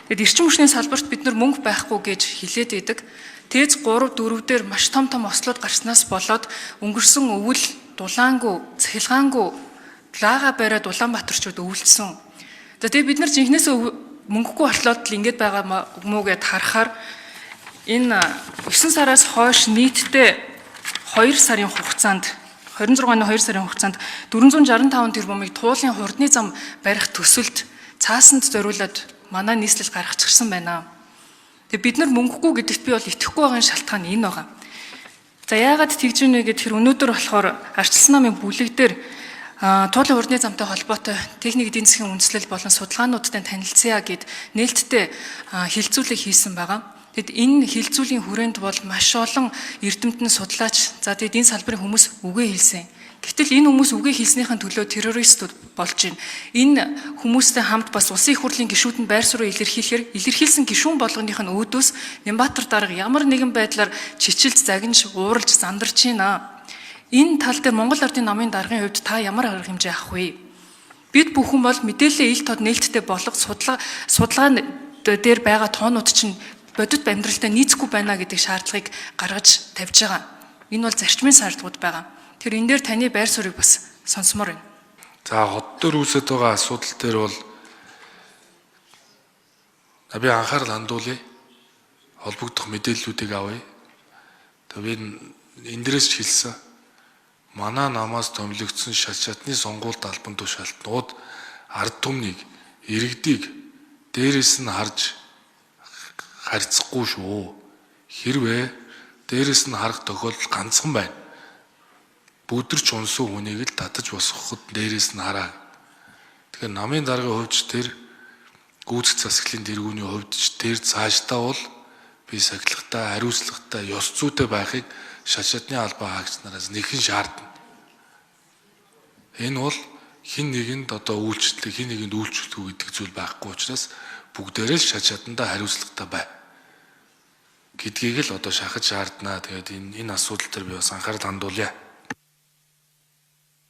Тэгэд эрчим хүчний салбарт бид нар мөнгө байхгүй гэж хэлээд идэг. Тээж 3, 4 дээр маш том ослууд гарснаас болоод өнгөрсөн өвөл дулаангүй, цахилгаангүй лага бариад Улаанбаатарчууд өвөлдсөн. За тэгээ бид нар жинхнээсээ мөнгөгүй болоод л ингэж байгаа мүү гэд харахаар энэ 9 сараас хойш нийтдээ 2 сарын хугацаанд 26 оны 2 сарын хугацаанд 465 тэрбумыг туулын хурдны зам барих төсөлд цаасанд зориулаад манай нийслэл гаргачихсан байна. Тэгээ бид нар мөнгөгүй гэдэгт би бол итгэхгүй байгаа шалтгаан энэ байгаа. За яагаад тэгж ийнэ гэхээр өнөөдөр болохоор арчилсан намын бүлэг дээр туулын хурдны замтай холбоотой техник эдийн засгийн үндэслэл болон судалгаануудтай танилцъя гэд нээлттэй хилцүүлэг хийсэн байгаа. Тэгэд энэ хилцүүлийн хүрээнд бол маш олон эрдэмтэн судлаач за тэгэд энэ салбарын хүмүүс үгээ хэлсэн. Гэвтэл энэ хүмүүс үгээ хэлснийхэн төлөө террористууд болж байна. Энэ хүмүүстэй хамт бас улсын их хурлын гишүүдэнд байр суурь илэрхийлсэн гишүүн болгоных нь өөдөөс Нямбатар дарга ямар нэгэн байдлаар чичилж, загинж, ууралж, зандарч байна. Энэ тал дээр Монгол Ардын намын даргын хувьд та ямар арга хэмжээ авах вэ? Бид бүхэн бол мэдээлэл ил тод нээлттэй болох судалгаа дээр байгаа тоонууд чинь бодит амьдралтай нийцэхгүй байна гэдэг шаардлагыг гаргаж тавьж байгаа. Энэ бол зарчмын шаардлагууд байгаа. Тэр энэ дээр таны байр суурийг бас сонсомоор байна. За хот дээр үүсэж байгаа асуудал дээр бол би анхаарал хандуулъя. Холбогдох мэдээллүүдийг авъя. Тэгээд энэ дээрээс ч хэлсэн. Манай намаас томилогдсон шатны сонгуульд албан тушаалтнууд ард түмнийг иргэдийг дээрээс нь харж харьцахгүй шүү. Хэрвээ дээрээс нь харах тохиолдол ганцхан байна. Бүдэрч унсан хүнийг л татаж босгоход дээрээс нь хараа. Тэгэхээр намын даргын хувьд тэр гүйцэх засаглалын тэргүүний хувьд тэр цаашдаа бол би сахилгатай, хариуцлагатай, ёс зүйтэй байхыг шатны албан хаагч нараас нэхэн шаардна. Энэ бол хин нэгэнд одоо үйлчлэлээ хин нэгэнд үйлчлэхгүй гэдэг зүйл байхгүй учраас бүгдээрээ л шатандаа хариуцлагатай бай гэдгийг л одоо шахаж шаарднаа. Тэгээд энэ асуудал дээр би бас анхаарал хандуулъя.